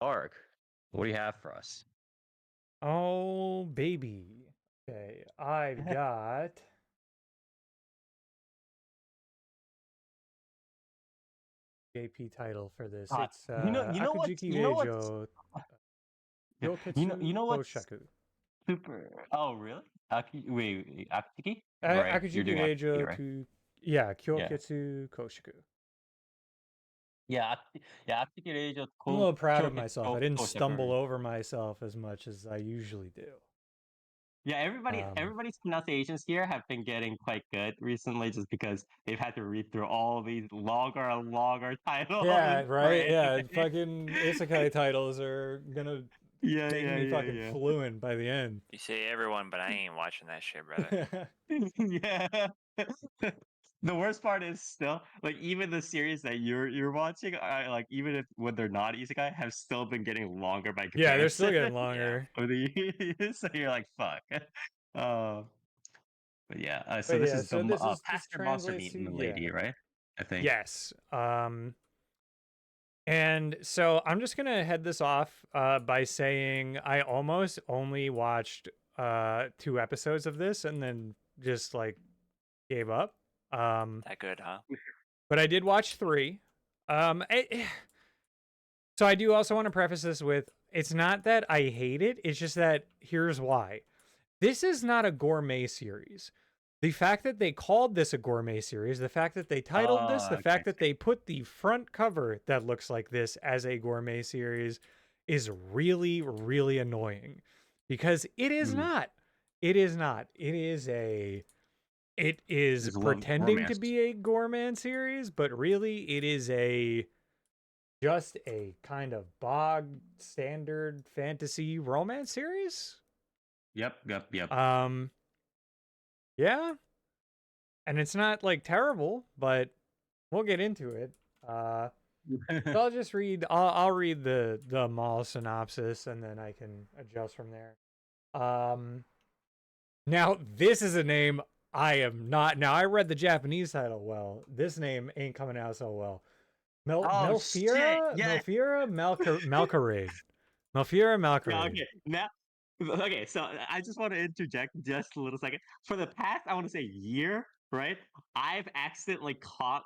Ark, what do you have for us? Oh, baby. Okay, I've got JP title for this. God, It's Akujiki you know what's, Reijou yeah, you Kyouketsu know what's Koushaku. super. Oh, really? Wait, Akutiki? Right, you're Akujiki doing Akutiki, Reijou right? yeah, Yeah, Kyouketsu Koushaku. yeah, yeah. Akutiki Reijou I'm a little proud of myself. I Kouketsu didn't stumble Koushaku. over myself as much as I usually do. Yeah, Um, everybody's pronunciations here have been getting quite good recently, just because they've had to read through all these longer and longer titles yeah, for right? Yeah, anime. fucking isekai titles are gonna Yeah, make yeah, me yeah, fucking fluent by the end. You say everyone, but I ain't watching that shit, brother. yeah. Yeah. The worst part is still like even the series that you're watching, like even if when they're not isekai, have still been getting longer by Yeah, they're still comparison getting Yeah. longer. over the years. So you're like, fuck. Uh, but yeah, so But this yeah, is the so this Pastor Monster translates to meeting Milady, right? I think. yes. And so I'm just gonna head this off by saying I almost only watched 2 episodes of this and then just like gave up. That good, huh? But I did watch 3. So I do also want to preface this with it's not that I hate it, it's just that here's why. This is not a gourmet series. The fact that they called this a gourmet series, the fact that they titled this, the Okay. fact that they put the front cover that looks like this as a gourmet series is really, really annoying because it is Mm. not. It is not. It is There's a love pretending to romance. be a gourmet series, but really it is just a kind of bog standard fantasy romance series. Yep. Yeah, and it's not like terrible, but we'll get into it. So I'll just read. I'll read the mall synopsis, and then I can adjust from there. Um, Now this is a name I am not. Now I read the Japanese title well. This name ain't coming out so well. Oh shit! Yeah. Malcarade. Melfira Yeah. Malcarade. Okay. Now. Okay. So I just want to interject just a little second. For the past, I want to say year, right? I've accidentally caught,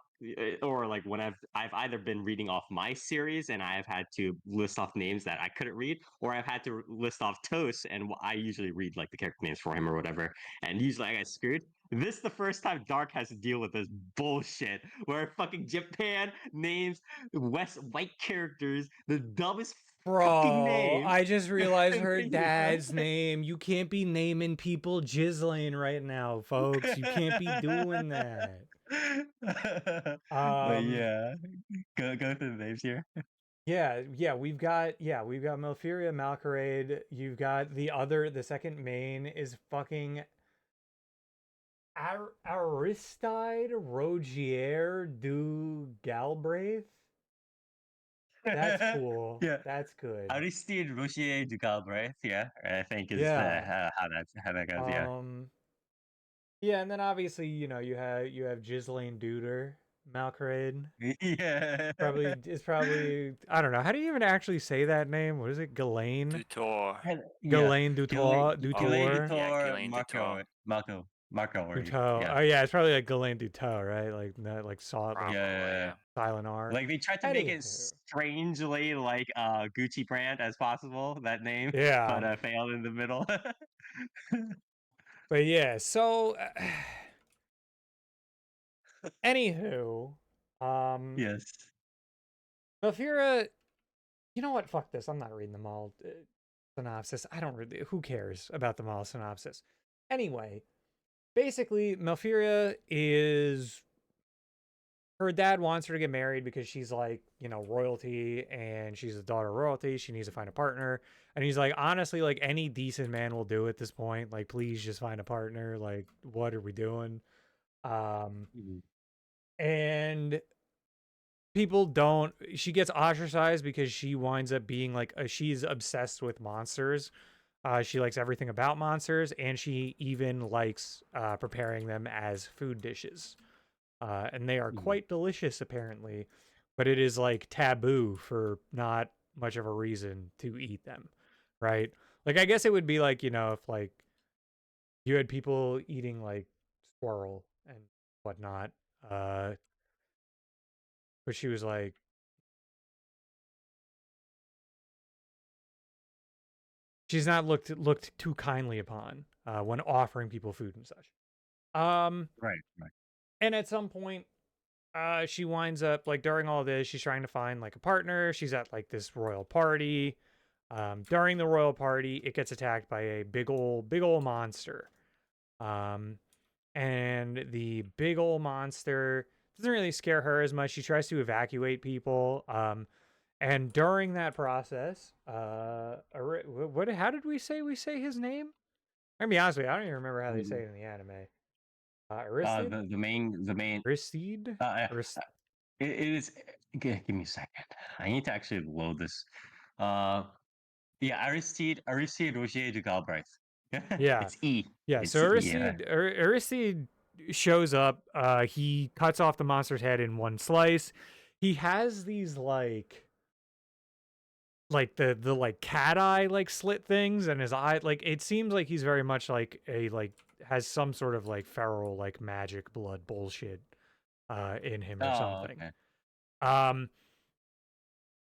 or like when I've either been reading off my series and I have had to list off names that I couldn't read, or I've had to list off Toast, and I usually read like the character names for him or whatever, and usually I get screwed. This is the first time Dark has to deal with this bullshit where fucking Japan names West white characters the dumbest fucking Bro, names. I just realized her Yeah. dad's name. You can't be naming people Ghislaine right now, folks. You can't be doing that. But Um, yeah, go through the names here. we've got Melfiria Malcarade. You've got the second main is fucking Aristide Rogier du Galbraith. That's cool. Yeah, That's good. Aristide Rocher du Galbraith. Yeah, I think is Yeah. how that goes. Yeah. Um. Yeah, and then obviously, you have Ghislaine Duder, Malcarade. Yeah. Probably I don't know. How do you even actually say that name? What is it? Ghislaine? Dutor. Yeah. Ghislaine Ghislaine Dutour? Yeah, Dutour, Gillian Dutor. Marco, or Duto. yeah. Oh yeah, it's probably like Ghislaine Duto, right? Like that, like Probably, Yeah. silent R. Like they tried to make it Anywho, strangely like Gucci brand as possible, that name, yeah, but failed in the middle. but yeah. So, anywho, um, Yes. Melfira, you know what? Fuck this. I'm not reading them all. Synopsis. I don't really. Who cares about the mall synopsis? Anyway, basically, Melfiria is her dad wants her to get married because she's like, royalty and she's the daughter of royalty. She needs to find a partner. And he's like, honestly, like any decent man will do at this point. Like, please just find a partner. Like, what are we doing? Um, Mhm. and people don't, she gets ostracized because she winds up being like, she's obsessed with monsters. She likes everything about monsters, and she even likes preparing them as food dishes. And they are Mhm. quite delicious apparently, but it is like taboo for not much of a reason to eat them, right? Like I guess it would be like, if like you had people eating like squirrel and whatnot, but she was like, she's not looked too kindly upon when offering people food and such. Right. And at some point, she winds up like during all this, she's trying to find like a partner. She's at like this royal party. During the royal party, it gets attacked by a big old monster. And the big old monster doesn't really scare her as much. She tries to evacuate people. And during that process, how did we say his name? I'm gonna be honest with you, I don't even remember how they say it in the anime. Aristide? The main. Aristide? It is. Give me a second. I need to actually load this. Yeah, Aristide Roger de Galbraith. Yeah. It's E. Yeah, It's so E, yeah. Aristide shows up. He cuts off the monster's head in one slice. He has these like the like cat eye like slit things, and his eye like it seems like he's very much like a like has some sort of like feral like magic blood bullshit in him or something. Okay.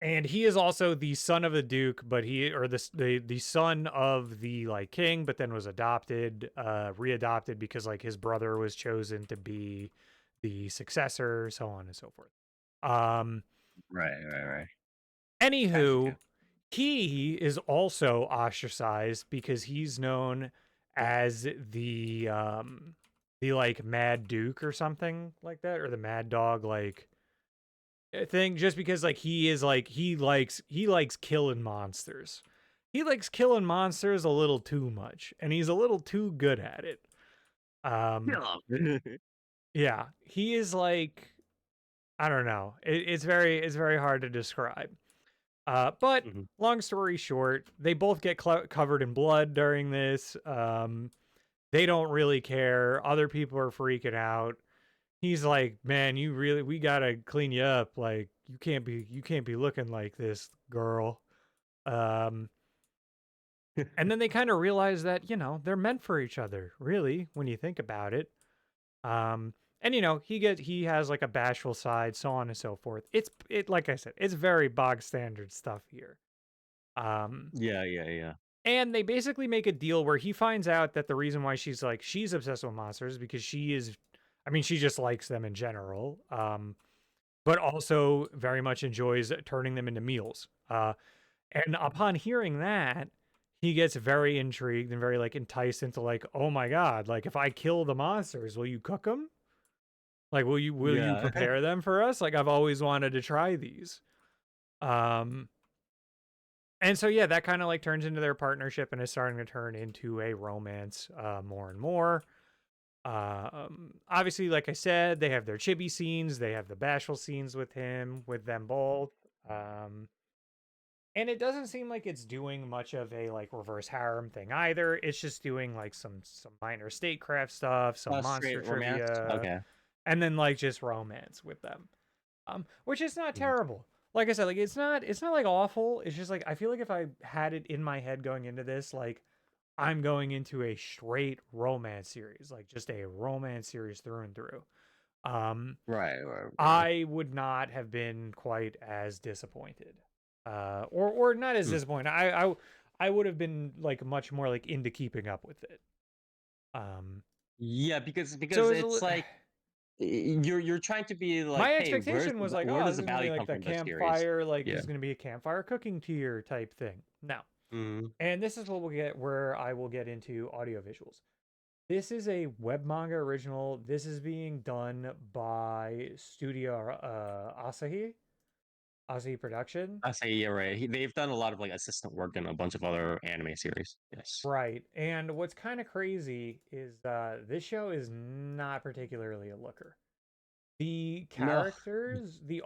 And he is also the son of the duke, but the son of the like king, but then was readopted because like his brother was chosen to be the successor, so on and so forth. Right. Anywho, he is also ostracized because he's known as the like Mad Duke or something like that, or the Mad Dog like thing, just because like he is like he likes killing monsters. He likes killing monsters a little too much, and he's a little too good at it. Yeah, he is like, I don't know. It's very hard to describe. But long story short, they both get covered in blood during this. They don't really care. Other people are freaking out. He's like, man, we gotta clean you up. Like, you can't be looking like this, girl. And then they kind of realize that, they're meant for each other, really, when you think about it. And he has like a bashful side, so on and so forth. Like I said, it's very bog standard stuff here. Yeah. And they basically make a deal where he finds out that the reason why she's obsessed with monsters because she just likes them in general. But also very much enjoys turning them into meals. And upon hearing that, he gets very intrigued and very like enticed into like, oh my god, like if I kill the monsters, will you cook them? Like, will you prepare them for us? Like, I've always wanted to try these. And so yeah, that kind of like turns into their partnership and is starting to turn into a romance more and more. Obviously, like I said, they have their chibi scenes, they have the bashful scenes with them both. And it doesn't seem like it's doing much of a like reverse harem thing either. It's just doing like some minor statecraft stuff, some monster trivia, okay, and then like just romance with them. Which is not terrible. Like I said, like it's not like awful. It's just like I feel like if I had it in my head going into this, like I'm going into a straight romance series, like just a romance series through and through. Right. I would not have been quite as disappointed. Or not as disappointed. I would have been like much more like into keeping up with it. Yeah, because so it's like you're trying to be like, my expectation was like, where oh, does this the is gonna be value like come the from campfire, like yeah. this is gonna be a campfire cooking tier type thing. No. And this is what we'll get where I will get into audio visuals. This is a web manga original. This is being done by Studio Asahi Production. Asahi, yeah, right. They've done a lot of like assistant work in a bunch of other anime series. Yes. Right. And what's kind of crazy is this show is not particularly a looker. The characters, the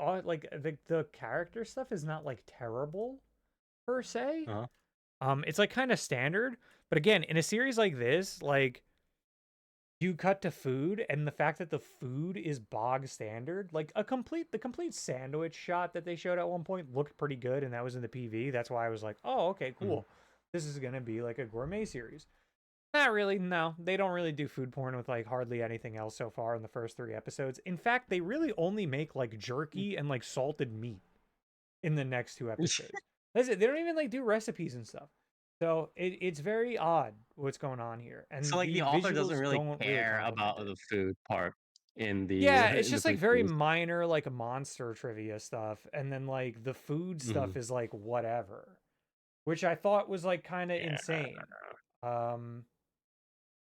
character stuff is not like terrible per se. It's like kind of standard, but again, in a series like this, like you cut to food, and the fact that the food is bog standard, like the complete sandwich shot that they showed at one point looked pretty good, and that was in the PV. That's why I was like, oh, okay, cool. This is gonna be like a gourmet series. Not really, no. They don't really do food porn with like hardly anything else so far in the first 3 episodes. In fact, they really only make like jerky and like salted meat in the next 2 episodes. That's it. They don't even like do recipes and stuff. So it's very odd what's going on here. And So like the author doesn't visuals really don't care complement about it. the food part in the Yeah, it's in the just like very prequels. minor like monster trivia stuff, and then like the food stuff is like whatever, which I thought was like kind of insane.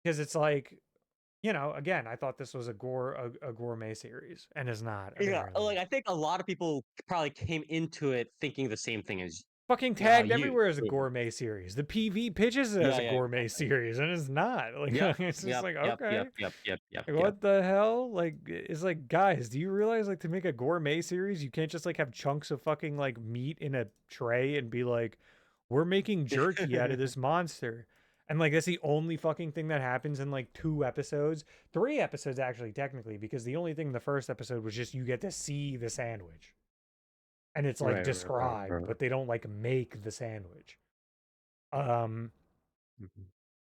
Because it's like, you know, again, I thought this was a gourmet series, and it's not. Yeah, Apparently. like I think a lot of people probably came into it thinking the same thing as Fucking tagged you. everywhere as a Yeah. gourmet series. The PV pitches it as a gourmet series, and it's not. Like, it's just like, okay. Yep. Like, what the hell? Like, it's like, guys, do you realize like to make a gourmet series, you can't just like have chunks of fucking like meat in a tray and be like, we're making jerky out of this monster. And like that's the only fucking thing that happens in like 2 episodes. 3 episodes actually, technically, because the only thing in the first episode was just you get to see the sandwich. And it's like described, but they don't like make the sandwich. So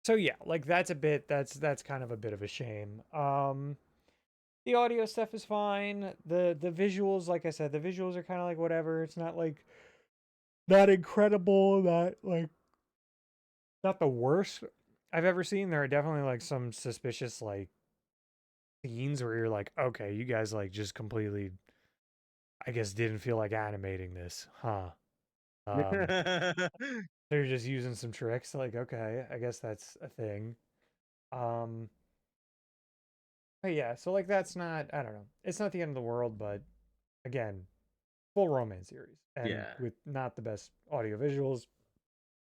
yeah, like that's kind of a bit of a shame. The audio stuff is fine. The visuals, like I said, the visuals are kind of like whatever. It's not like that incredible, not the worst I've ever seen. There are definitely like some suspicious like scenes where you're like, okay, you guys like just completely, I guess, didn't feel like animating this, huh? They're just using some tricks. Like, okay, I guess that's a thing. But yeah, so like that's not, I don't know. It's not the end of the world, but again, full romance series. And with not the best audio visuals,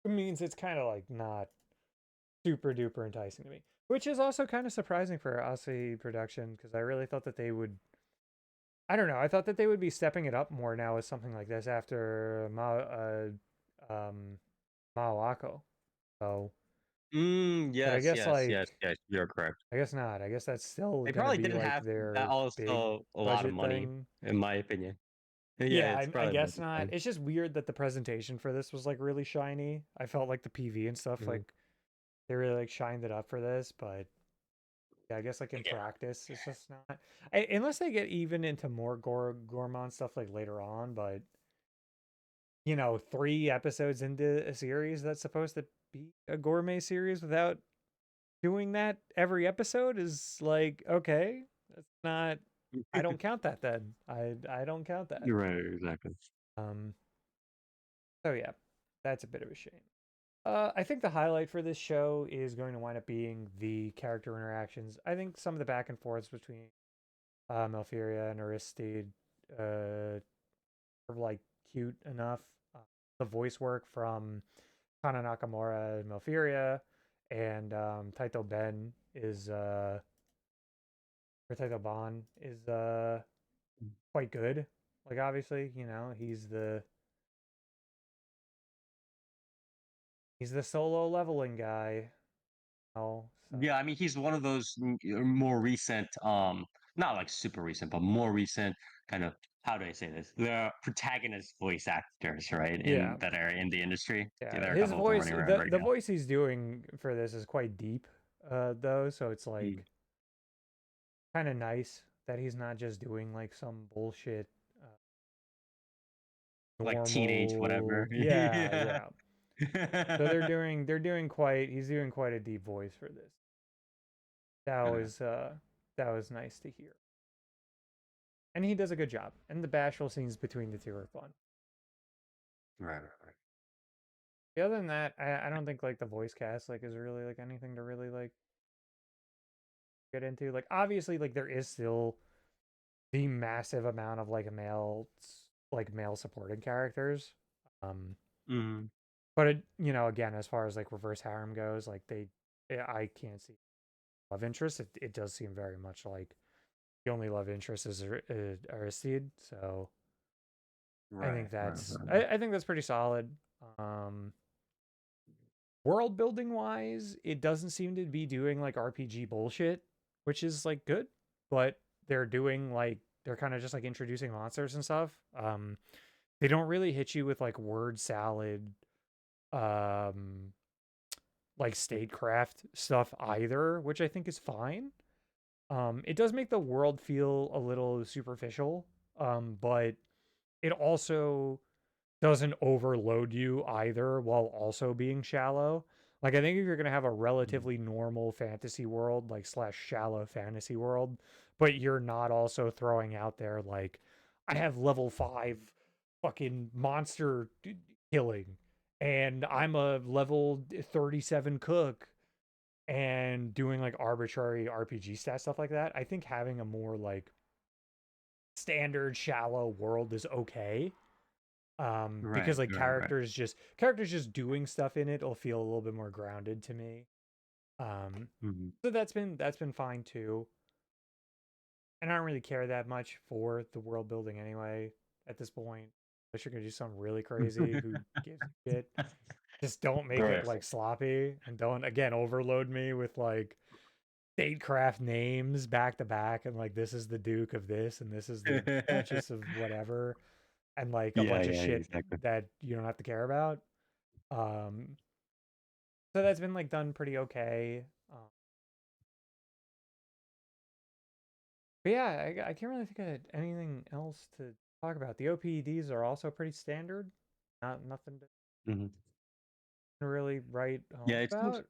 it means it's kind of like not super duper enticing to me. Which is also kind of surprising for Aussie production, because I really thought that they would, I don't know, I thought that they would be stepping it up more now with something like this after Maoako. So yes, I guess yes, you're correct. I guess not. I guess that's still They gonna probably be didn't like have their that big also a lot of budget money, thing. in my opinion. Yeah, it's I probably guess budget not. thing. It's just weird that the presentation for this was like really shiny. I felt like the PV and stuff like they really like shined it up for this, but yeah, I guess like in practice it's just not. Unless they get even into more gourmand stuff like later on, but you know, 3 episodes into a series that's supposed to be a gourmet series without doing that every episode is like, okay, that's not, I don't count that then. I don't count that. You're right, exactly. So yeah, that's a bit of a shame. I think the highlight for this show is going to wind up being the character interactions. I think some of the back and forths between Malfiria and Aristide are like cute enough. The voice work from Kana Nakamura and Malfiria and Taito Ben is or Taito Ban is quite good. Like obviously, you know, he's the solo leveling guy. Oh, so. Yeah, I mean he's one of those more recent, not like super recent, but more recent kind of, how do I say this? The protagonist voice actors, right? Yeah. That are in the industry. Yeah, his voice, the voice he's doing for this is quite deep, though. So it's like kind of nice that he's not just doing like some bullshit, like teenage whatever. Yeah. So he's doing quite a deep voice for this. That was nice to hear. And he does a good job. And the bashful scenes between the two are fun. Right. Other than that, I don't think like the voice cast like is really like anything to really like get into. Like obviously like there is still the massive amount of like male supporting characters. But it, you know, again, as far as like reverse harem goes, like I can't see love interest. It does seem very much like the only love interest is Aristide. So I think that's I think that's pretty solid. World building wise, it doesn't seem to be doing like RPG bullshit. which is like good, but they're doing like they're kind of just like introducing monsters and stuff. They don't really hit you with like word salad, um, like statecraft stuff either, which I think is fine. It does make the world feel a little superficial, but it also doesn't overload you either while also being shallow. Like I think if you're gonna have a relatively normal fantasy world, like slash shallow fantasy world, but you're not also throwing out there like I have level 5 fucking monster killing and I'm a level 37 cook and doing like arbitrary RPG stat stuff like that. I think having a more like standard shallow world is okay, because like Right. characters just doing stuff in it will feel a little bit more grounded to me. So that's been fine too, and I don't really care that much for the world building anyway at this point, unless you're gonna do something really crazy. Who gives a shit? Just don't make it Right. like sloppy, and don't again overload me with like statecraft names back to back, and like this is the Duke of this and this is the Duchess of whatever, and like a bunch of Yeah, shit exactly. that you don't have to care about. Um, so that's been like done pretty okay. But yeah, I can't really think of anything else to talk about. The OPEDs are also pretty standard. Nothing Mhm. to really write home Yeah, about.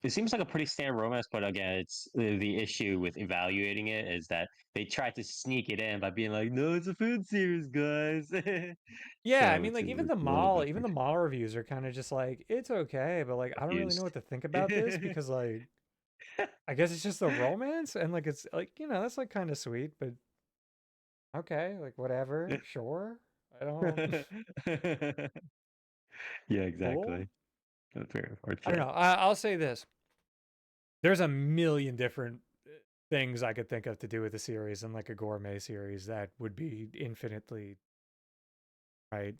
it seems like a pretty standard romance, but again, it's the issue with evaluating it is that they try to sneak it in by being like, "No, it's a food series, guys." Yeah, I So mean, like it's a little bit even the mall reviews are kind of just like it's okay, but like I don't really know confused. what to think about this because like I guess it's just a romance and like it's like that's like kind of sweet, but okay, like whatever, sure. I don't Yeah, cool. exactly. That's very I don't unfortunate. know. I'll say this: there's a million different things I could think of to do with the series and like a gourmet series that would be infinitely right.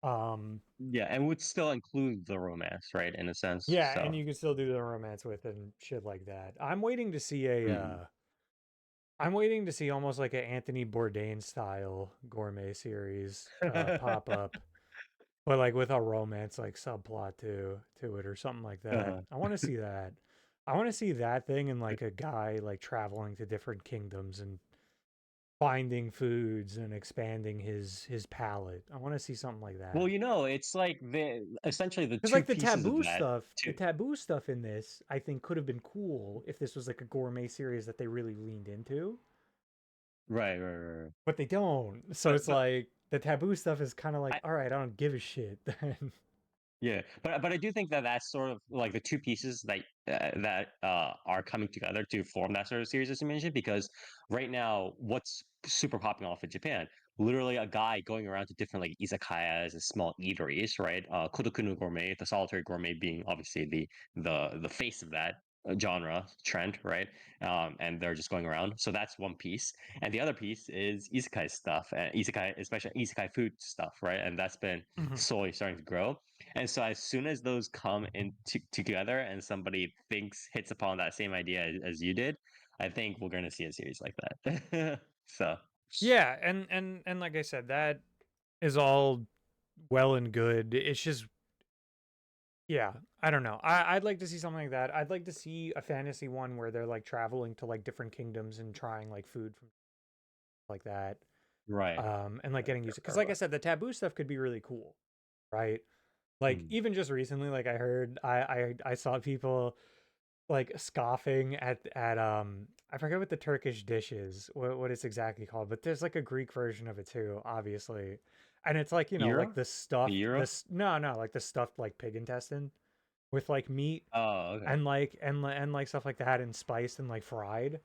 Um, Yeah, and would still include the romance, right? In a sense. yeah, and So, you can still do the romance with and shit like that. mm. I'm waiting to see almost like an Anthony Bourdain style gourmet series pop up, but like with a romance like subplot to it or something like that. Uh-huh. I want to see that. I want to see that thing and like a guy like traveling to different kingdoms and finding foods and expanding his palate. I want to see something like Well, that. it's like essentially the Because two like pieces of that. the Two. taboo stuff in this, I think could have been cool if this was like a gourmet series that they really leaned into, Right. but they don't. So But it's like the taboo stuff is kind of like, I all right, I don't give a shit then. yeah, but I do think that that's sort of like the two pieces that are coming together to form that sort of series as you mentioned. Because right now, what's super popular off in Japan? Literally, a guy going around to different like izakayas and small eateries, right? Kodoku no gourmet, the solitary gourmet being obviously the face of that genre trend, right? And they're just going around. So that's one piece, and the other piece is isekai stuff, and isekai, especially isekai food stuff, right? And that's been Mhm. slowly starting to grow. And so as soon as those come in together and somebody hits upon that same idea as you did, I think we're going to see a series like that. So, Yeah, and like I said, that is all well and good. It's just yeah, I don't know. I'd like to see something like that. I'd like to see a fantasy one where they're like traveling to like different kingdoms and trying like food from like that. right. And like getting used to because Right. like I said, the taboo stuff could be really cool, right? Like Mm. even just recently, like I heard I saw people like scoffing at I forget what the Turkish dish is, what it's exactly called, but there's like a Greek version of it too, obviously. And it's like, like Euro? the The stuffed Euro? this no, like the stuffed like pig intestine with like meat Oh, okay. and like stuff like that and spiced and like fried,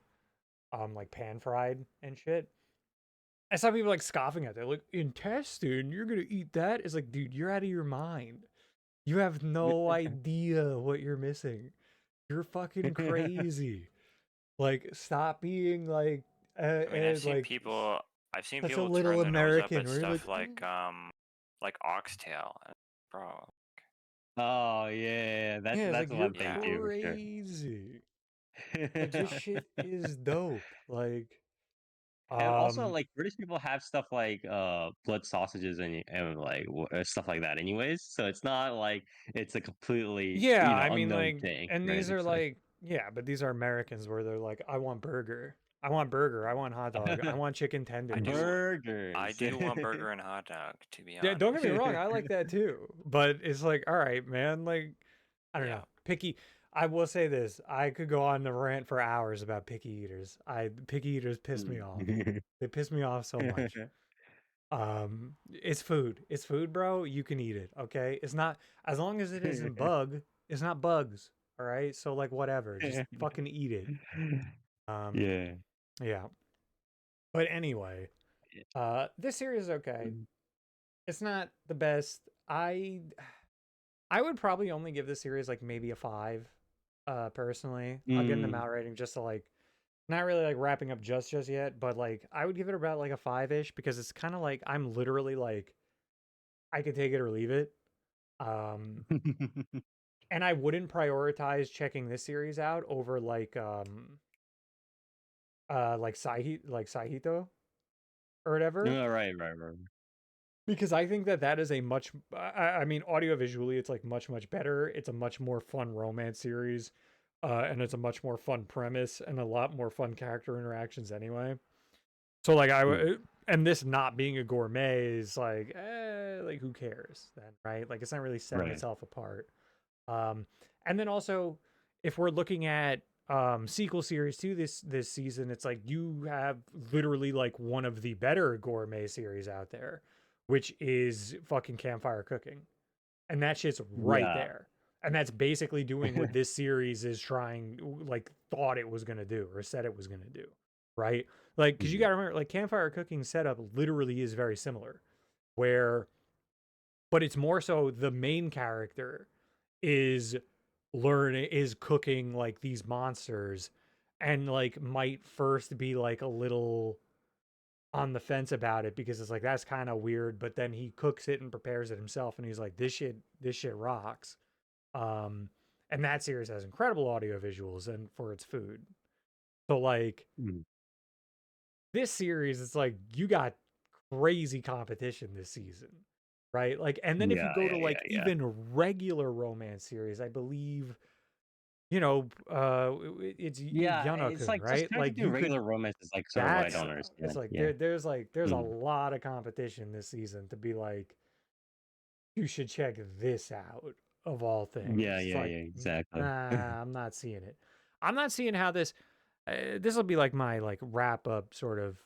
like pan fried and shit. I saw people like scoffing at it, like intestine, you're gonna eat that? It's like, dude, you're out of your mind. You have no idea what you're missing. You're fucking crazy. Like, stop being I mean, like I've seen such a people little turn their nose up American. at Where you're stuff like, "Mm." like oxtail. Bro, Oh, yeah. Yeah, it's That's like you're one thing yeah. too, for sure. crazy. Like this shit is dope. Like, And also, um, like British people have stuff like blood sausages and like stuff like that, anyways. So it's not like it's a completely yeah, I mean, unknown like, thing, and right? these are It's like like, yeah, but these are Americans where they're like, I want burger, I want burger, I want hot dog, I want chicken I tenders. do. burgers. I do want burger and hot dog, to be Yeah, don't get me honest. wrong, I like that too. But it's like, all right, man, like, I don't Yeah. know, picky. I will say this: I could go on the rant for hours about picky eaters. Picky eaters piss me off. They piss me off so much. It's food. It's food, bro. You can eat it. Okay. It's not as long as it isn't bug. It's not bugs. All right. So like whatever. Just fucking eat it. Um. Yeah. Yeah. But anyway, this series is okay. It's not the best. I would probably only give this series like maybe a 5. Personally, I'll give them out rating just to like not really like wrapping up just yet, but like I would give it about like a 5-ish because it's kind of like I'm literally like I could take it or leave it. Um, and I wouldn't prioritize checking this series out over like Saihito or whatever No, right. because I think that is a much I mean audio visually it's like much better. It's a much more fun romance series. And it's a much more fun premise and a lot more fun character interactions anyway. So like and this not being a gourmet is like who cares then, right? Like it's not really setting Right. itself apart. And then also if we're looking at sequel series to this season, it's like you have literally like one of the better gourmet series out there, which is fucking campfire cooking. And that shit's right Yeah. there. And that's basically doing what this series is trying, like, thought it was going to do or said it was going to do. Right. Like, because you got to remember, like, campfire cooking setup literally is very similar, where, but it's more so the main character is is cooking like these monsters and like might first be like a little on the fence about it because it's like that's kind of weird, but then he cooks it and prepares it himself and he's like this shit rocks. And that series has incredible audio visuals and for its food. So like this series it's like you got crazy competition this season, right? Like and then if you go to like Yeah. even regular romance series, I believe it's Yeah, it's Yanokun, like just right? trying to Like do you could regular romance is like sort of what I that's don't it's understand. like Yeah. there's a Mm. lot of competition this season to be like you should check this out of all things. Yeah, It's like exactly. nah, I'm not seeing it. I'm not seeing how this will be like my like wrap up sort of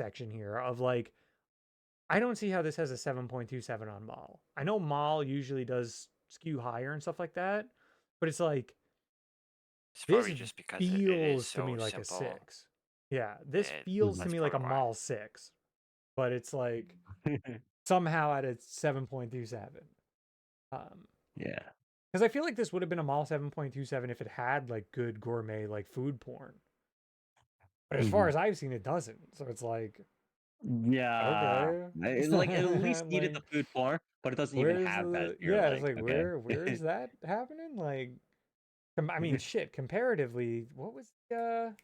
section here of like I don't see how this has a 7.27 on Mall. I know Mall usually does skew higher and stuff like that, but it's like It's this probably just because it is feels to me so like a simple. 6. Yeah, this feels to That's me like a probably why. Mall 6, but it's like somehow at its 7.27. Yeah. Because I feel like this would have been a Mall 7.27 if it had like good gourmet like food porn. But as far Mhm. as I've seen, it doesn't. So it's like, Yeah. okay. Like it at least needed the Like, food porn, but it doesn't even where's have that. the You're yeah, it's like, like okay. where is that happening? Like I mean shit, comparatively, what was the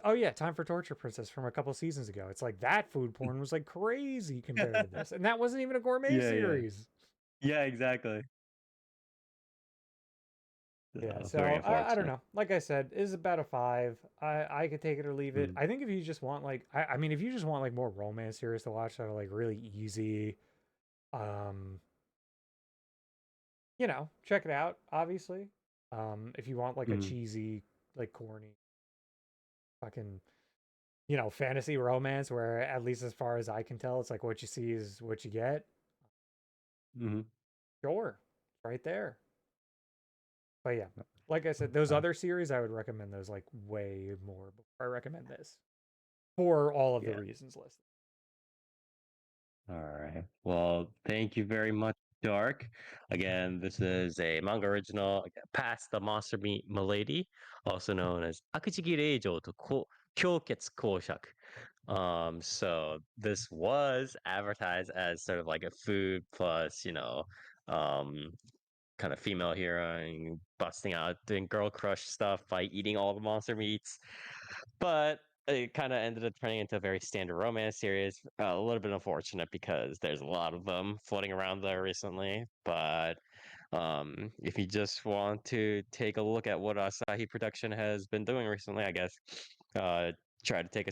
oh yeah, Time for Torture Princess from a couple seasons ago. It's like that food porn was like crazy compared to this. And that wasn't even a gourmet Yeah. series. Yeah, exactly. Yeah, Very so I don't unfortunate. know. Like I said, is about a 5. I could take it or leave it. Mm. I think if you just want like I mean if you just want like more romance series to watch that are like really easy, um, check it out, obviously. If you want like a Mm. cheesy, like corny, fucking, fantasy romance where at least as far as I can tell, it's like what you see is what you get. Mhm. Sure. Right there. But yeah, like I said, those other series I would recommend those like way more before I recommend this. For all of the Yeah. reasons listed. All right. Well, thank you very much, Dark. Again, this is a manga original, Past the Monster Meat Milady, also known as Akujiki Reijou to Kyouketsu Koushaku. So this was advertised as sort of like a food plus, um, kind of female hero and busting out doing girl crush stuff by eating all the monster meats. But it kind of ended up turning into a very standard romance series. A little bit unfortunate because there's a lot of them floating around there recently. But if you just want to take a look at what Asahi Production has been doing recently, I guess try to take a